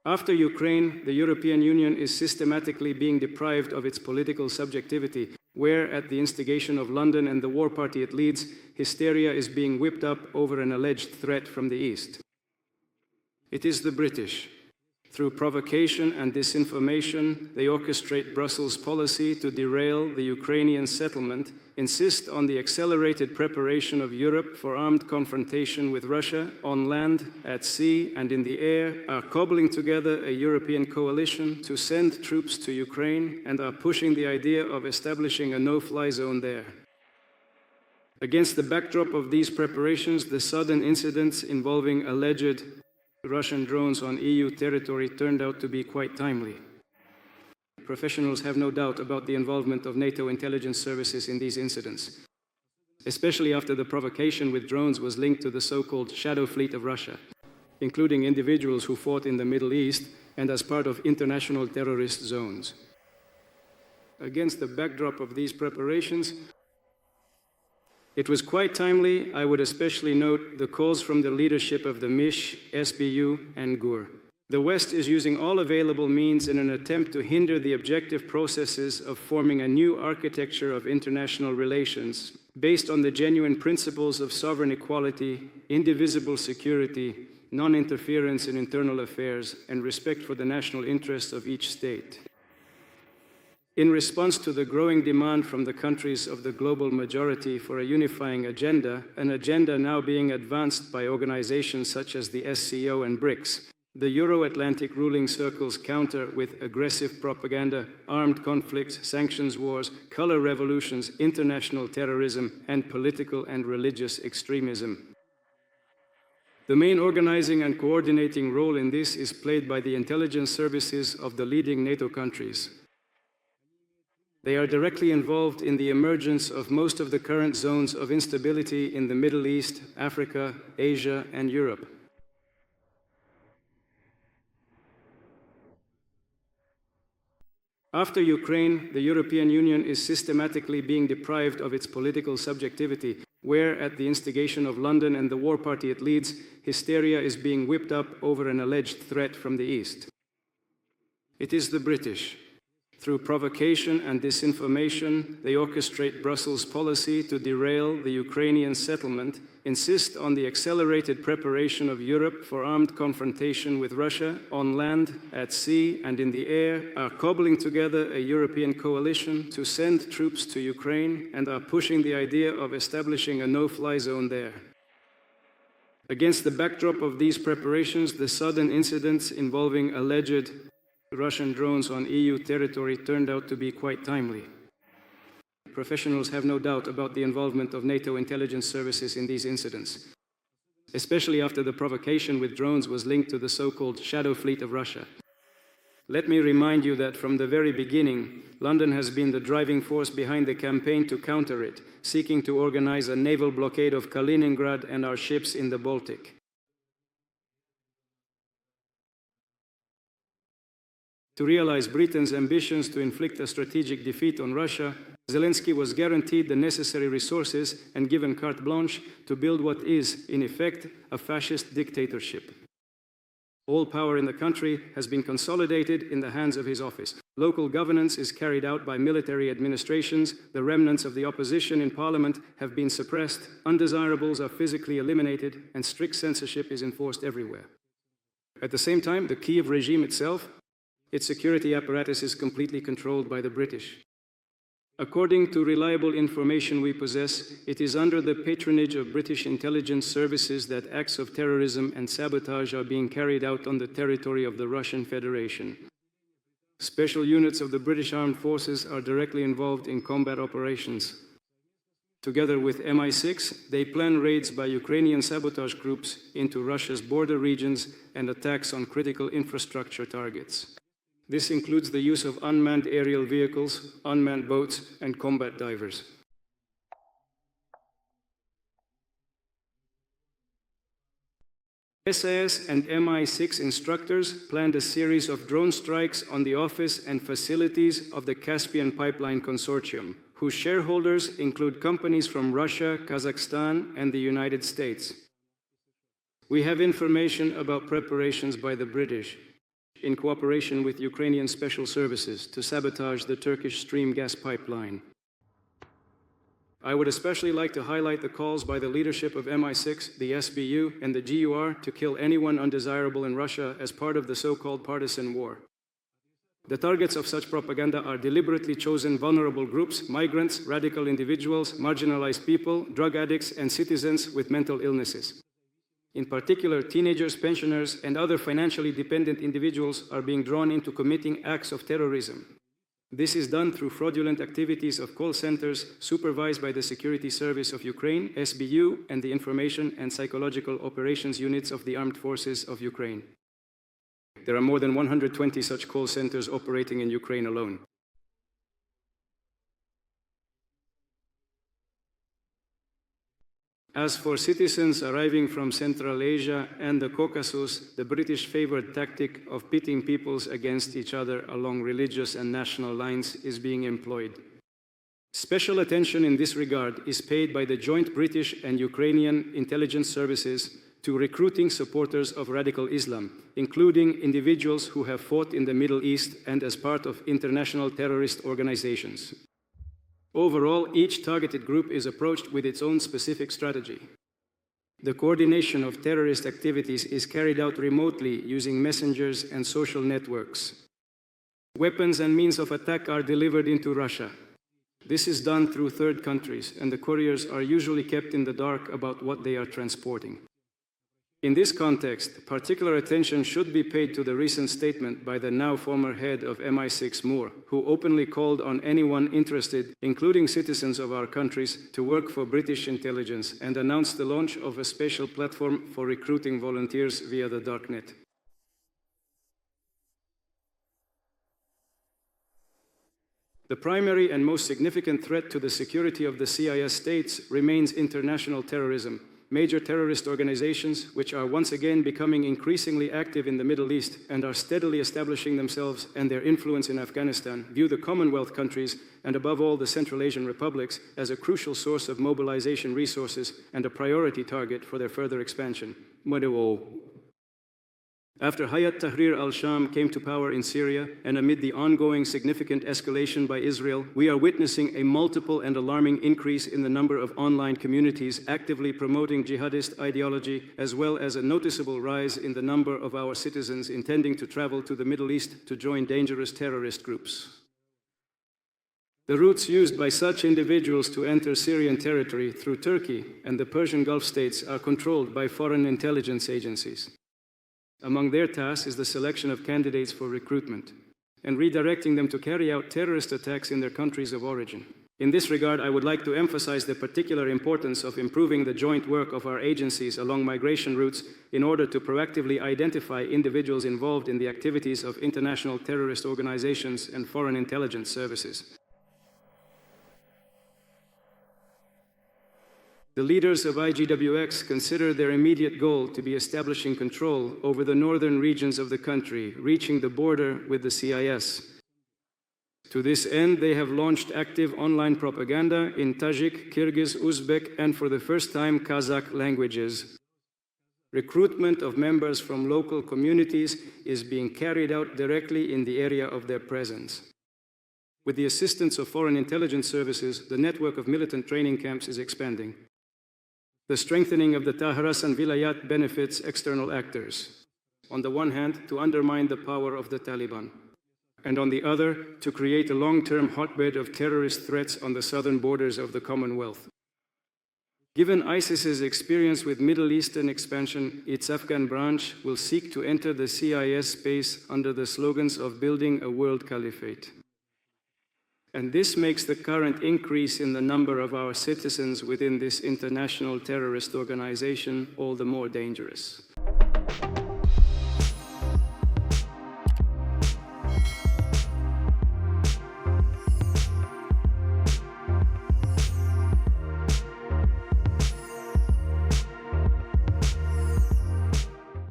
After Ukraine, the European Union is systematically being deprived of its political subjectivity, where, at the instigation of London and the war party it leads, hysteria is being whipped up over an alleged threat from the East. It is the British. Through provocation and disinformation, they orchestrate Brussels' policy to derail the Ukrainian settlement, insist on the accelerated preparation of Europe for armed confrontation with Russia on land, at sea, and in the air, are cobbling together a European coalition to send troops to Ukraine, and are pushing the idea of establishing a no-fly zone there. Against the backdrop of these preparations, the sudden incidents involving alleged Russian drones on EU territory turned out to be quite timely. Professionals have no doubt about the involvement of NATO intelligence services in these incidents, especially after the provocation with drones was linked to the so-called shadow fleet of Russia, including individuals who fought in the Middle East and as part of international terrorist zones. Against the backdrop of these preparations, it was quite timely. I would especially note the calls from the leadership of the MISH, SBU, and GUR. The West is using all available means in an attempt to hinder the objective processes of forming a new architecture of international relations based on the genuine principles of sovereign equality, indivisible security, non-interference in internal affairs, and respect for the national interests of each state. In response to the growing demand from the countries of the global majority for a unifying agenda, an agenda now being advanced by organizations such as the SCO and BRICS, the Euro-Atlantic ruling circles counter with aggressive propaganda, armed conflicts, sanctions wars, color revolutions, international terrorism, and political and religious extremism. The main organizing and coordinating role in this is played by the intelligence services of the leading NATO countries. They are directly involved in the emergence of most of the current zones of instability in the Middle East, Africa, Asia, and Europe. After Ukraine, the European Union is systematically being deprived of its political subjectivity, where, at the instigation of London and the war party it leads, hysteria is being whipped up over an alleged threat from the East. It is the British. Through provocation and disinformation, they orchestrate Brussels' policy to derail the Ukrainian settlement, insist on the accelerated preparation of Europe for armed confrontation with Russia on land, at sea, and in the air, are cobbling together a European coalition to send troops to Ukraine, and are pushing the idea of establishing a no-fly zone there. Against the backdrop of these preparations, the sudden incidents involving alleged Russian drones on EU territory turned out to be quite timely. Professionals have no doubt about the involvement of NATO intelligence services in these incidents, especially after the provocation with drones was linked to the so-called shadow fleet of Russia. Let me remind you that from the very beginning, London has been the driving force behind the campaign to counter it, seeking to organize a naval blockade of Kaliningrad and our ships in the Baltic. To realize Britain's ambitions to inflict a strategic defeat on Russia, Zelensky was guaranteed the necessary resources and given carte blanche to build what is, in effect, a fascist dictatorship. All power in the country has been consolidated in the hands of his office. Local governance is carried out by military administrations, the remnants of the opposition in parliament have been suppressed, undesirables are physically eliminated, and strict censorship is enforced everywhere. At the same time, the Kiev regime itself, its security apparatus is completely controlled by the British. According to reliable information we possess, it is under the patronage of British intelligence services that acts of terrorism and sabotage are being carried out on the territory of the Russian Federation. Special units of the British Armed Forces are directly involved in combat operations. Together with MI6, they plan raids by Ukrainian sabotage groups into Russia's border regions and attacks on critical infrastructure targets. This includes the use of unmanned aerial vehicles, unmanned boats, and combat divers. SAS and MI6 instructors planned a series of drone strikes on the office and facilities of the Caspian Pipeline Consortium, whose shareholders include companies from Russia, Kazakhstan, and the United States. We have information about preparations by the British. in cooperation with Ukrainian special services to sabotage the TurkStream gas pipeline. I would especially like to highlight the calls by the leadership of MI6, the SBU, and the GUR to kill anyone undesirable in Russia as part of the so-called partisan war. The targets of such propaganda are deliberately chosen vulnerable groups, migrants, radical individuals, marginalized people, drug addicts, and citizens with mental illnesses. In particular, teenagers, pensioners, and other financially dependent individuals are being drawn into committing acts of terrorism. This is done through fraudulent activities of call centers supervised by the Security Service of Ukraine, SBU, and the Information and Psychological Operations Units of the Armed Forces of Ukraine. There are more than 120 such call centers operating in Ukraine alone. As for citizens arriving from Central Asia and the Caucasus, the British favored tactic of pitting peoples against each other along religious and national lines is being employed. Special attention in this regard is paid by the joint British and Ukrainian intelligence services to recruiting supporters of radical Islam, including individuals who have fought in the Middle East and as part of international terrorist organizations. Overall, each targeted group is approached with its own specific strategy. The coordination of terrorist activities is carried out remotely using messengers and social networks. Weapons and means of attack are delivered into Russia. This is done through third countries, and the couriers are usually kept in the dark about what they are transporting. In this context, particular attention should be paid to the recent statement by the now former head of MI6 Moore, who openly called on anyone interested, including citizens of our countries, to work for British intelligence and announced the launch of a special platform for recruiting volunteers via the darknet. The primary and most significant threat to the security of the CIS states remains international terrorism. Major terrorist organizations, which are once again becoming increasingly active in the Middle East and are steadily establishing themselves and their influence in Afghanistan, view the Commonwealth countries, and above all the Central Asian republics, as a crucial source of mobilization resources and a priority target for their further expansion. After Hayat Tahrir al-Sham came to power in Syria, and amid the ongoing significant escalation by Israel, we are witnessing a multiple and alarming increase in the number of online communities actively promoting jihadist ideology, as well as a noticeable rise in the number of our citizens intending to travel to the Middle East to join dangerous terrorist groups. The routes used by such individuals to enter Syrian territory through Turkey and the Persian Gulf states are controlled by foreign intelligence agencies. Among their tasks is the selection of candidates for recruitment and redirecting them to carry out terrorist attacks in their countries of origin. In this regard, I would like to emphasize the particular importance of improving the joint work of our agencies along migration routes in order to proactively identify individuals involved in the activities of international terrorist organizations and foreign intelligence services. The leaders of IGWX consider their immediate goal to be establishing control over the northern regions of the country, reaching the border with the CIS. To this end, they have launched active online propaganda in Tajik, Kyrgyz, Uzbek, and for the first time, Kazakh languages. Recruitment of members from local communities is being carried out directly in the area of their presence. With the assistance of foreign intelligence services, the network of militant training camps is expanding. The strengthening of the Taharas and Vilayat benefits external actors. On the one hand, to undermine the power of the Taliban, and on the other, to create a long-term hotbed of terrorist threats on the southern borders of the Commonwealth. Given ISIS's experience with Middle Eastern expansion, its Afghan branch will seek to enter the CIS space under the slogans of building a world caliphate. And this makes the current increase in the number of our citizens within this international terrorist organization all the more dangerous.